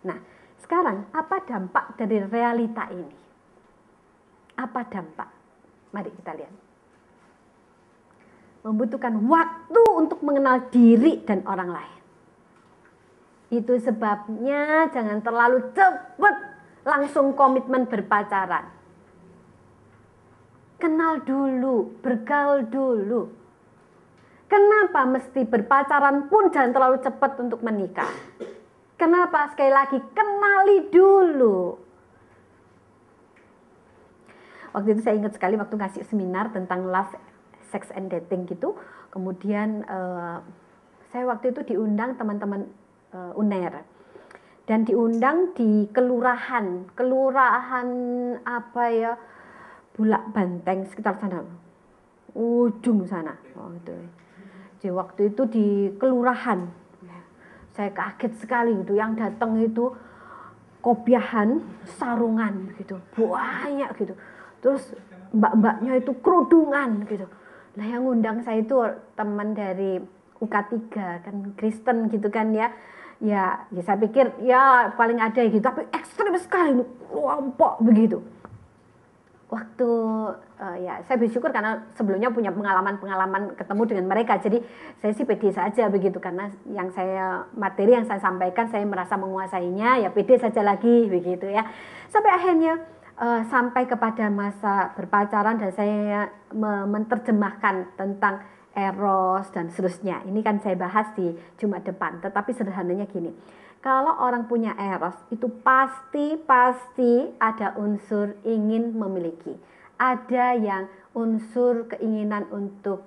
Nah, sekarang apa dampak dari realita ini? Apa dampak? Mari kita lihat. Membutuhkan waktu untuk mengenal diri dan orang lain. Itu sebabnya jangan terlalu cepat langsung komitmen berpacaran. Kenal dulu, bergaul dulu. Kenapa mesti berpacaran pun jangan terlalu cepat untuk menikah? Kenapa? Sekali lagi, kenali dulu. Waktu itu saya ingat sekali waktu ngasih seminar tentang love, sex and dating gitu. Kemudian saya waktu itu diundang teman-teman UNER. Dan diundang di kelurahan apa ya, Bulak Banteng sekitar sana, ujung sana. Itu. Jadi waktu itu di kelurahan, saya kaget sekali gitu, yang datang itu kopiahan, sarungan gitu, banyak gitu. Terus mbak-mbaknya itu kerudungan gitu. Nah yang ngundang saya itu teman dari UK3 kan, Kristen gitu kan ya. Ya saya pikir ya paling ada gitu, tapi ekstrim sekali, kelompok begitu. Waktu ya saya bersyukur karena sebelumnya punya pengalaman ketemu dengan mereka, jadi saya sih pede saja begitu, karena materi yang saya sampaikan saya merasa menguasainya, ya pede saja lagi begitu ya. Sampai akhirnya sampai kepada masa berpacaran dan saya menerjemahkan tentang eros dan seterusnya. Ini kan saya bahas di Jumat depan, tetapi sederhananya gini. Kalau orang punya eros itu pasti ada unsur ingin memiliki. Ada yang unsur keinginan untuk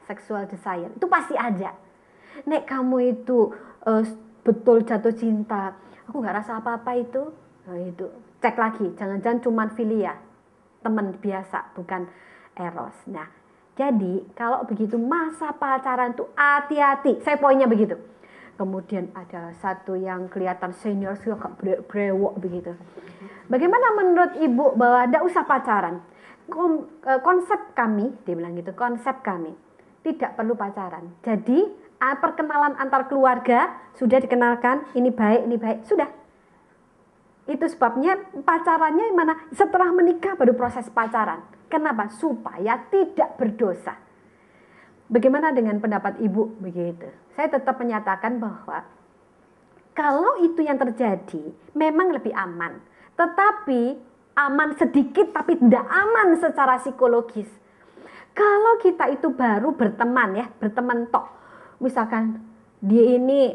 sexual desire. Itu pasti ada. Nek kamu itu betul jatuh cinta, aku nggak rasa apa-apa itu. Nah, itu cek lagi, jangan-jangan cuma filia, teman biasa, bukan eros. Nah, jadi kalau begitu masa pacaran tuh hati-hati. Saya poinnya begitu. Kemudian ada satu yang kelihatan senior suka brewok begitu. Bagaimana menurut ibu bahwa tidak usah pacaran? Konsep kami, dia bilang gitu, konsep kami tidak perlu pacaran. Jadi perkenalan antar keluarga sudah dikenalkan, ini baik, sudah. Itu sebabnya pacarannya mana? Setelah menikah baru proses pacaran. Kenapa? Supaya tidak berdosa. Bagaimana dengan pendapat ibu begitu? Saya tetap menyatakan bahwa kalau itu yang terjadi memang lebih aman. Tetapi aman sedikit tapi tidak aman secara psikologis. Kalau kita itu baru berteman ya, berteman tok. Misalkan dia ini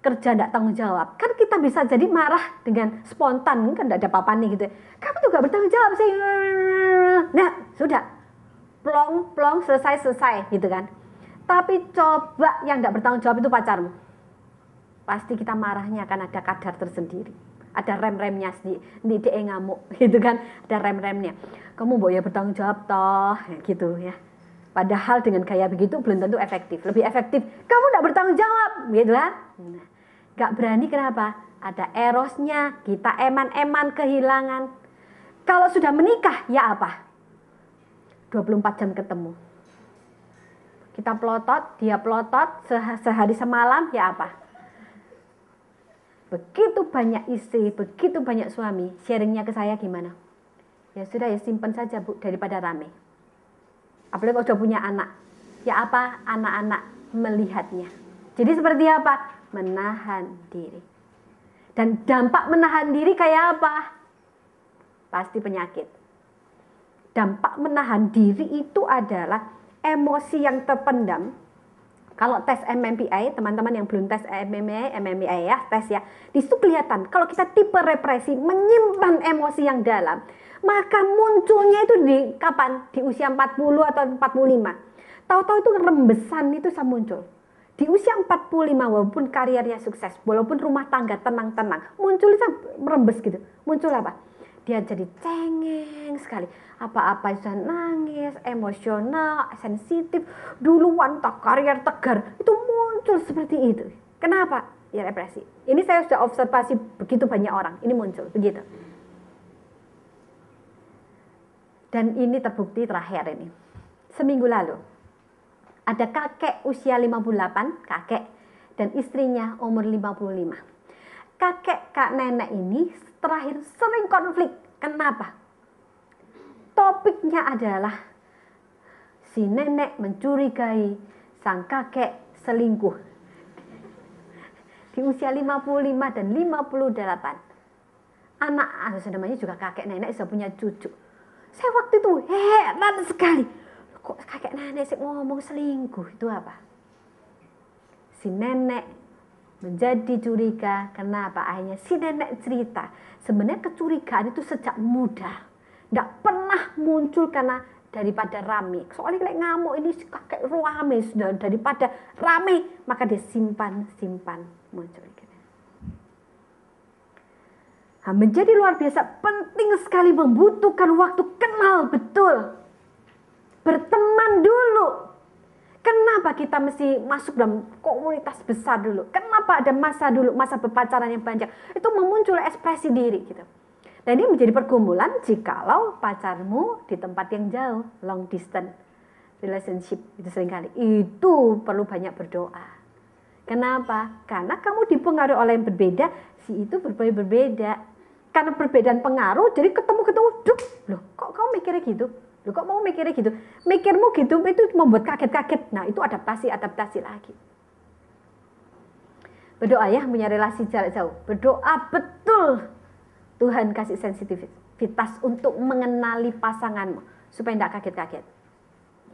kerja tidak tanggung jawab, kan kita bisa jadi marah dengan spontan, kan tidak ada apa-apa nih gitu. Kamu juga bertanggung jawab sih. Nah, sudah. Plong, selesai gitu kan. Tapi coba yang tidak bertanggung jawab itu pacarmu. Pasti kita marahnya akan ada kadar tersendiri. Ada rem-remnya di DE ngamuk gitu kan. Ada rem-remnya. Kamu boleh bertanggung jawab toh gitu ya. Padahal dengan gaya begitu belum tentu efektif. Lebih efektif, kamu tidak bertanggung jawab gitu kan. Nah, gak berani kenapa? Ada erosnya, kita eman-eman kehilangan. Kalau sudah menikah ya apa? 24 jam ketemu. Kita pelotot, dia pelotot, sehari semalam ya apa? Begitu banyak istri, begitu banyak suami, sharingnya ke saya gimana? Ya sudah ya simpan saja Bu, daripada rame. Apalagi kalau sudah punya anak. Ya apa? Anak-anak melihatnya. Jadi seperti apa? Menahan diri. Dan dampak menahan diri kayak apa? Pasti penyakit. Dampak menahan diri itu adalah emosi yang terpendam. Kalau tes MMPI, teman-teman yang belum tes MMPI ya, tes ya. Di situ kelihatan kalau kita tipe represi, menyimpan emosi yang dalam, maka munculnya itu di kapan? Di usia 40 atau 45. Tahu-tahu itu rembesan itu bisa muncul. Di usia 45 walaupun karirnya sukses, walaupun rumah tangga tenang-tenang, muncul itu merembes gitu. Muncul apa? Dia jadi cengeng sekali. Apa-apa bisa nangis, emosional, sensitif, duluan tak karier tegar. Itu muncul seperti itu. Kenapa? Ya represi. Ini saya sudah observasi begitu banyak orang. Ini muncul begitu. Dan ini terbukti terakhir ini. Seminggu lalu. Ada kakek usia 58, kakek. Dan istrinya umur 55. kakek kak nenek ini terakhir sering konflik. Kenapa? Topiknya adalah si nenek mencurigai sang kakek selingkuh di usia 55 dan 58. Anak namanya juga kakek nenek sudah punya cucu. Saya waktu itu heran sekali. Kok kakek nenek sih ngomong selingkuh, itu apa? Si nenek menjadi curiga. Kenapa? Akhirnya si nenek cerita, sebenarnya kecurigaan itu sejak muda, tidak pernah muncul karena daripada rame. Soalnya kayak ngamuk ini si kakek rame, sudah daripada rame maka dia simpan muncul. Nah, menjadi luar biasa penting sekali, membutuhkan waktu, kenal betul, berteman dulu. Kenapa kita mesti masuk dalam komunitas besar dulu? Kenapa ada masa dulu, masa berpacaran yang panjang? Itu memuncul ekspresi diri gitu. Dan ini menjadi pergumulan jikalau pacarmu di tempat yang jauh, long distance relationship itu seringkali. Itu perlu banyak berdoa. Kenapa? Karena kamu dipengaruhi oleh yang berbeda, si itu berbeda. Karena perbedaan pengaruh, jadi ketemu, duk, loh kok kamu mikirnya gitu? Loh kok mau mikirnya gitu? Mikirmu gitu, itu membuat kaget-kaget. Nah itu adaptasi lagi. Berdoa ya, punya relasi jarak jauh. Berdoa betul. Tuhan kasih sensitivitas untuk mengenali pasanganmu, supaya tidak kaget-kaget.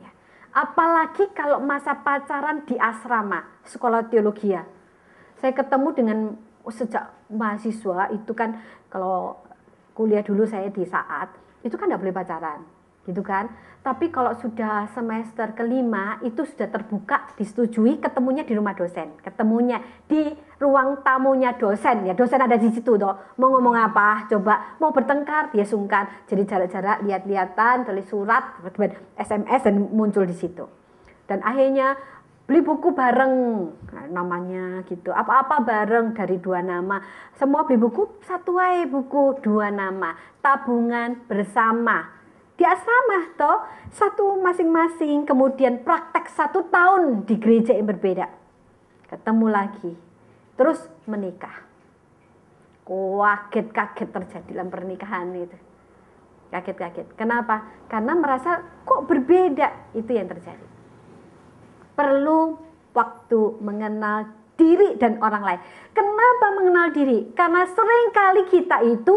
Ya. Apalagi kalau masa pacaran di asrama, sekolah teologi ya. Saya ketemu dengan sejak mahasiswa itu kan, kalau kuliah dulu saya di Saat itu kan tidak boleh pacaran gitu kan, tapi kalau sudah semester kelima itu sudah terbuka, disetujui, ketemunya di rumah dosen, ketemunya di ruang tamunya dosen, ya dosen ada di situ toh, mau ngomong apa, coba mau bertengkar dia sungkan, jadi jarak-jarak, lihat-lihatan, tulis surat, SMS dan muncul di situ. Dan akhirnya beli buku bareng, namanya gitu, apa-apa bareng dari 2 nama, semua beli buku, satu aja buku 2 nama, tabungan bersama di asrama toh, satu masing-masing, kemudian praktek 1 tahun di gereja yang berbeda, ketemu lagi, terus menikah. Kaget-kaget terjadi dalam pernikahan itu, kaget-kaget. Kenapa? Karena merasa kok berbeda, itu yang terjadi. Perlu waktu mengenal diri dan orang lain. Kenapa mengenal diri? Karena seringkali kita itu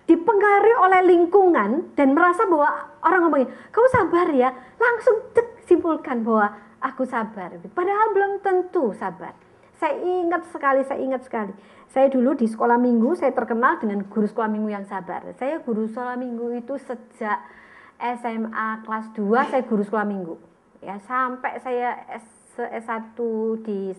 dipengaruhi oleh lingkungan dan merasa bahwa orang ngomongin, kamu sabar ya, langsung simpulkan bahwa aku sabar. Padahal belum tentu sabar. Saya ingat sekali. Saya dulu di sekolah minggu, saya terkenal dengan guru sekolah minggu yang sabar. Saya guru sekolah minggu itu sejak SMA kelas 2, saya guru sekolah minggu. Ya, sampai saya S1 di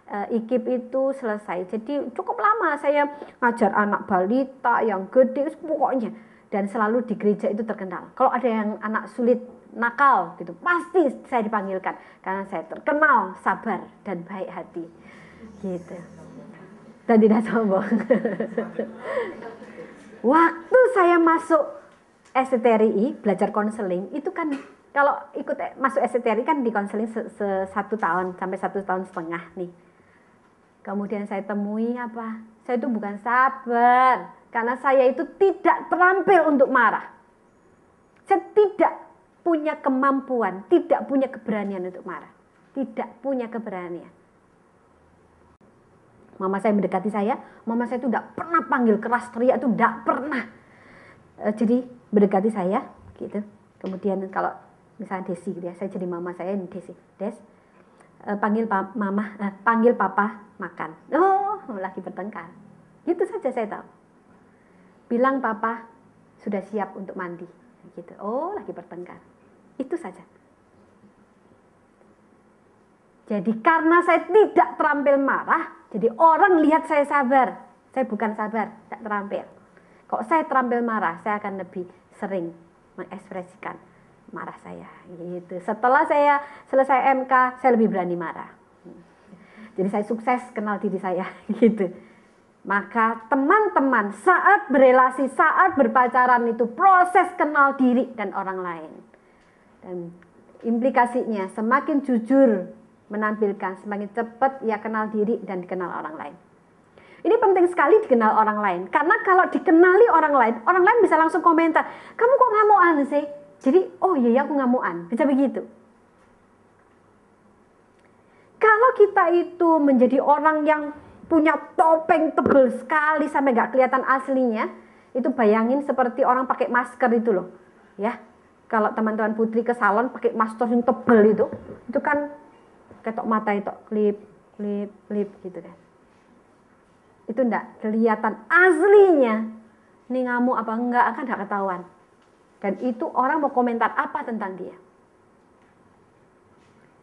IKIP itu selesai. Jadi cukup lama saya ngajar anak balita yang gede pokoknya, dan selalu di gereja itu terkenal. Kalau ada yang anak sulit, nakal gitu, pasti saya dipanggilkan karena saya terkenal sabar dan baik hati. Gitu. Dan tidak sombong. Waktu saya masuk STRI belajar konseling itu kan, kalau ikut masuk STRI kan di konseling 1 tahun sampai 1,5 tahun nih. Kemudian saya temui apa? Saya itu bukan sabar, karena saya itu tidak terampil untuk marah. Saya tidak punya kemampuan, tidak punya keberanian untuk marah. Tidak punya keberanian. Mama saya mendekati saya, mama saya itu tidak pernah panggil keras, teriak itu tidak pernah. Jadi mendekati saya gitu. Kemudian kalau misalnya Desi gitu ya, saya jadi mama saya ini Desi, Des, panggil papa makan. Oh, lagi bertengkar. Gitu saja saya tahu. Bilang papa sudah siap untuk mandi. Gitu. Oh, lagi bertengkar. Itu saja. Jadi karena saya tidak terampil marah, jadi orang lihat saya sabar. Saya bukan sabar, tidak terampil. Kalau saya terampil marah, saya akan lebih sering mengekspresikan marah saya gitu. Setelah saya selesai MK, saya lebih berani marah. Jadi saya sukses kenal diri saya gitu. Maka teman-teman saat berelasi, saat berpacaran itu proses kenal diri dan orang lain. Dan implikasinya semakin jujur menampilkan, semakin cepat ia kenal diri dan dikenal orang lain. Ini penting sekali dikenal orang lain. Karena kalau dikenali orang lain bisa langsung komentar, kamu kok ngamuan sih? Jadi, oh iya aku ngamuan, bisa begitu. Kalau kita itu menjadi orang yang punya topeng tebal sekali sampai nggak kelihatan aslinya, itu bayangin seperti orang pakai masker itu loh, ya. Kalau teman-teman putri ke salon pakai masker yang tebal itu kan ketok mata itu klip gitu kan. Itu enggak kelihatan aslinya. Ini ngamuk apa enggak akan enggak ketahuan. Dan itu orang mau komentar apa tentang dia.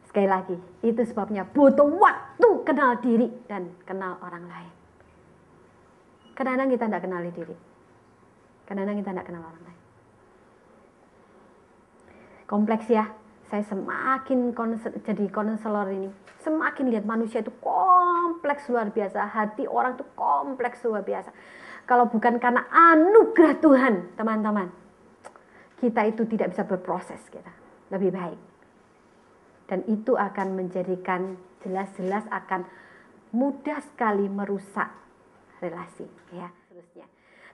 Sekali lagi, itu sebabnya butuh waktu kenal diri dan kenal orang lain. Kadang-kadang kita enggak kenali diri. Kadang-kadang kita enggak kenal orang lain. Kompleks ya. Saya semakin jadi konselor ini, semakin lihat manusia itu kompleks luar biasa. Hati orang itu kompleks luar biasa. Kalau bukan karena anugerah Tuhan, teman-teman, kita itu tidak bisa berproses kita lebih baik. Dan itu akan menjadikan jelas-jelas akan mudah sekali merusak relasi, ya. Terusnya,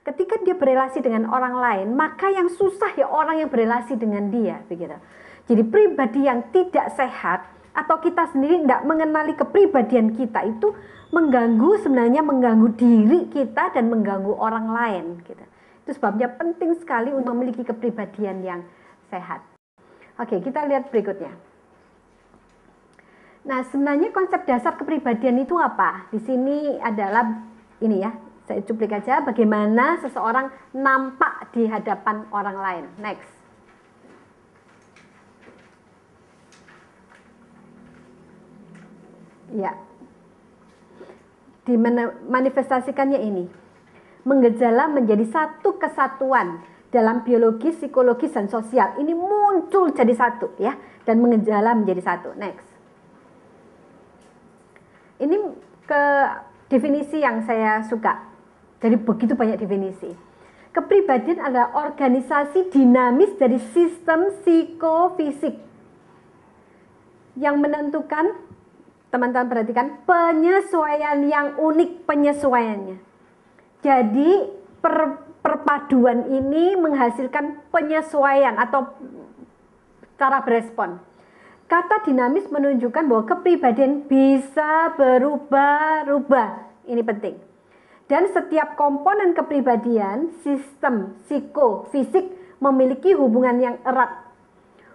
ketika dia berelasi dengan orang lain, maka yang susah ya orang yang berelasi dengan dia, begitu. Jadi pribadi yang tidak sehat atau kita sendiri tidak mengenali kepribadian kita itu sebenarnya mengganggu diri kita dan mengganggu orang lain. Gitu. Itu sebabnya penting sekali untuk memiliki kepribadian yang sehat. Oke, kita lihat berikutnya. Nah, sebenarnya konsep dasar kepribadian itu apa? Di sini adalah ini ya, saya cuplik aja bagaimana seseorang nampak di hadapan orang lain. Next. Ya, dimanifestasikannya ini menggejala menjadi satu kesatuan dalam biologi, psikologis, dan sosial. Ini muncul jadi satu ya, dan menggejala menjadi satu. Next. Ini ke definisi yang saya suka. Jadi begitu banyak definisi. Kepribadian adalah organisasi dinamis dari sistem psikofisik yang menentukan, teman-teman perhatikan, penyesuaian yang unik penyesuaiannya. Jadi perpaduan ini menghasilkan penyesuaian atau cara berespon. Kata dinamis menunjukkan bahwa kepribadian bisa berubah-ubah. Ini penting. Dan setiap komponen kepribadian, sistem psikofisik memiliki hubungan yang erat.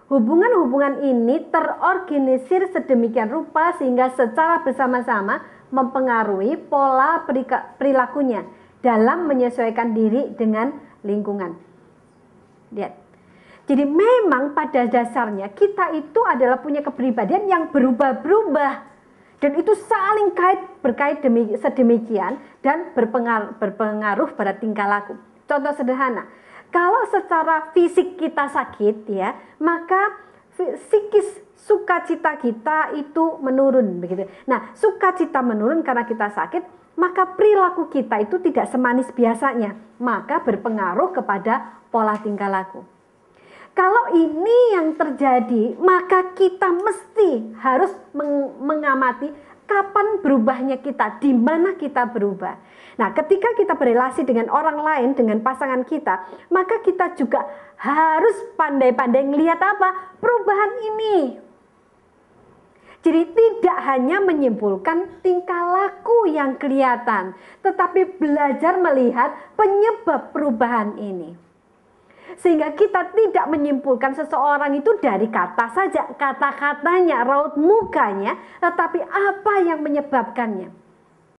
Hubungan-hubungan ini terorganisir sedemikian rupa sehingga secara bersama-sama mempengaruhi pola perilakunya dalam menyesuaikan diri dengan lingkungan. Lihat. Jadi memang pada dasarnya kita itu adalah punya kepribadian yang berubah-berubah. Dan itu saling berkait sedemikian dan berpengaruh pada tingkah laku. Contoh sederhana. Kalau secara fisik kita sakit ya, maka psikis sukacita kita itu menurun begitu. Nah, sukacita menurun karena kita sakit, maka perilaku kita itu tidak semanis biasanya, maka berpengaruh kepada pola tingkah laku. Kalau ini yang terjadi, maka kita mesti harus mengamati kapan berubahnya kita, di mana kita berubah. Nah, ketika kita berelasi dengan orang lain, dengan pasangan kita, maka kita juga harus pandai-pandai melihat apa? Perubahan ini. Jadi tidak hanya menyimpulkan tingkah laku yang kelihatan, tetapi belajar melihat penyebab perubahan ini. Sehingga kita tidak menyimpulkan seseorang itu dari kata saja, kata-katanya, raut mukanya, tetapi apa yang menyebabkannya.